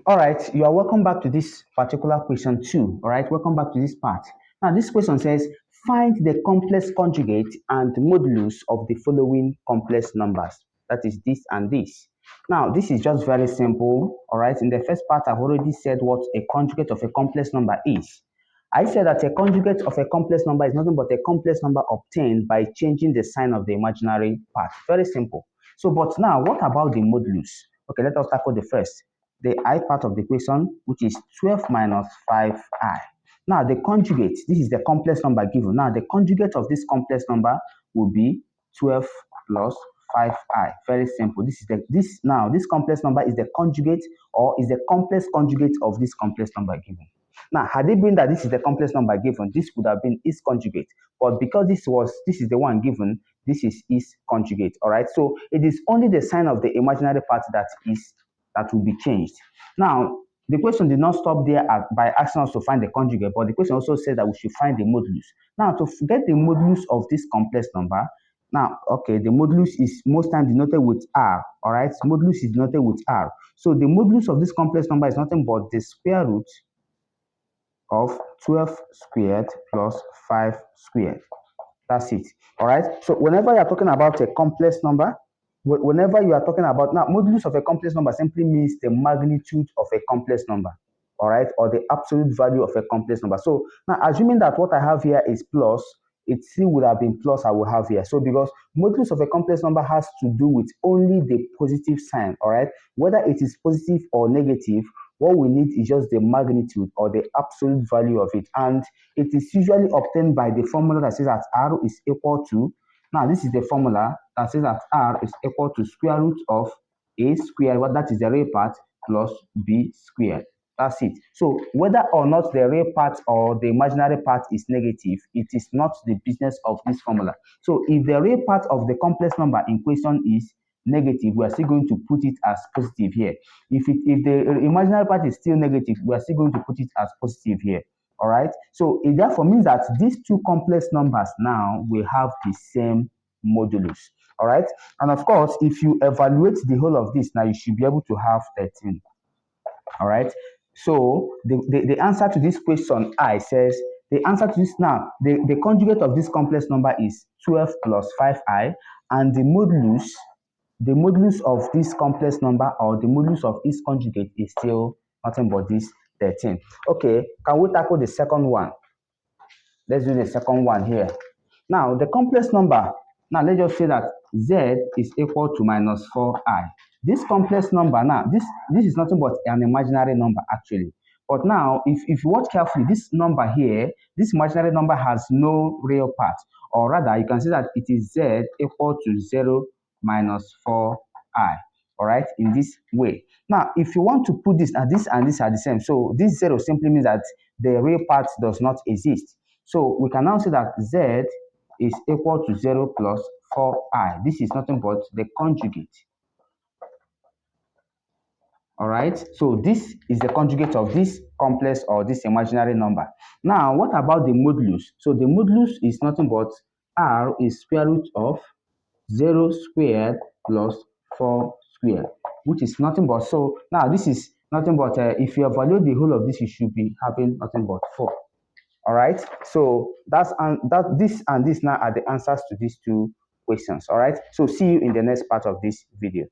All right, you are welcome back to this particular question too. All right, welcome back to this part. Now, this question says, find the complex conjugate and modulus of the following complex numbers. That is this and this. Now, this is just very simple. All right, in the first part, I've already said what a conjugate of a complex number is. I said that a conjugate of a complex number is nothing but a complex number obtained by changing the sign of the imaginary part. Very simple. So, but now, what about the modulus? Okay, let us tackle the first, the I part of the equation, which is 12 minus 5i. Now, the conjugate, this is the complex number given. Now, the conjugate of this complex number will be 12 plus 5i. Very simple. This complex number is the conjugate or is the complex conjugate of this complex number given. Now, had it been that this is the complex number given, this would have been its conjugate. But because this is the one given, this is its conjugate. All right. So it is only the sign of the imaginary part that will be changed. Now, the question did not stop there by asking us to find the conjugate, but the question also said that we should find the modulus. Now, to get the modulus of this complex number, now, okay, the modulus is most times denoted with R, all right? Modulus is denoted with R. So the modulus of this complex number is nothing but the square root of 12 squared plus 5 squared. That's it, all right? So whenever you're talking about a complex number, whenever you are talking about, now, modulus of a complex number simply means the magnitude of a complex number, all right, or the absolute value of a complex number. So now, assuming that what I have here is plus, it still would have been plus I will have here. So because modulus of a complex number has to do with only the positive sign, all right, whether it is positive or negative, what we need is just the magnitude or the absolute value of it. And it is usually obtained by the formula that says that R is equal to, now this is the formula that says that R is equal to square root of A squared, well, that is the real part, plus B squared. That's it. So whether or not the real part or the imaginary part is negative, it is not the business of this formula. So if the real part of the complex number in question is negative, we are still going to put it as positive here. If the imaginary part is still negative, we are still going to put it as positive here. All right. So it therefore means that these two complex numbers now will have the same modulus. All right. And of course, if you evaluate the whole of this, now you should be able to have 13. All right. So the answer to this question I says, the answer to this now, the conjugate of this complex number is 12 plus 5i, and the modulus of this complex number or the modulus of its conjugate is still nothing but this 13. Okay, can we tackle the second one? Let's do the second one here. Now, the complex number, now let's just say that z is equal to minus 4i. This complex number now, this is nothing but an imaginary number actually. But now, if you watch carefully, this number here, this imaginary number has no real part. Or rather, you can say that it is z equal to 0 minus 4i. All right, in this way. Now, if you want to put this and this are the same, so this 0 simply means that the real part does not exist. So we can now say that z is equal to 0 plus 4i. This is nothing but the conjugate. All right, so this is the conjugate of this complex or this imaginary number. Now, what about the modulus? So the modulus is nothing but r is square root of 0 squared plus 4 squared, which is nothing but, so now this is nothing but, if you evaluate the whole of this, you should be having nothing but 4. All right, so this and this now are the answers to these two questions. All right, so see you in the next part of this video.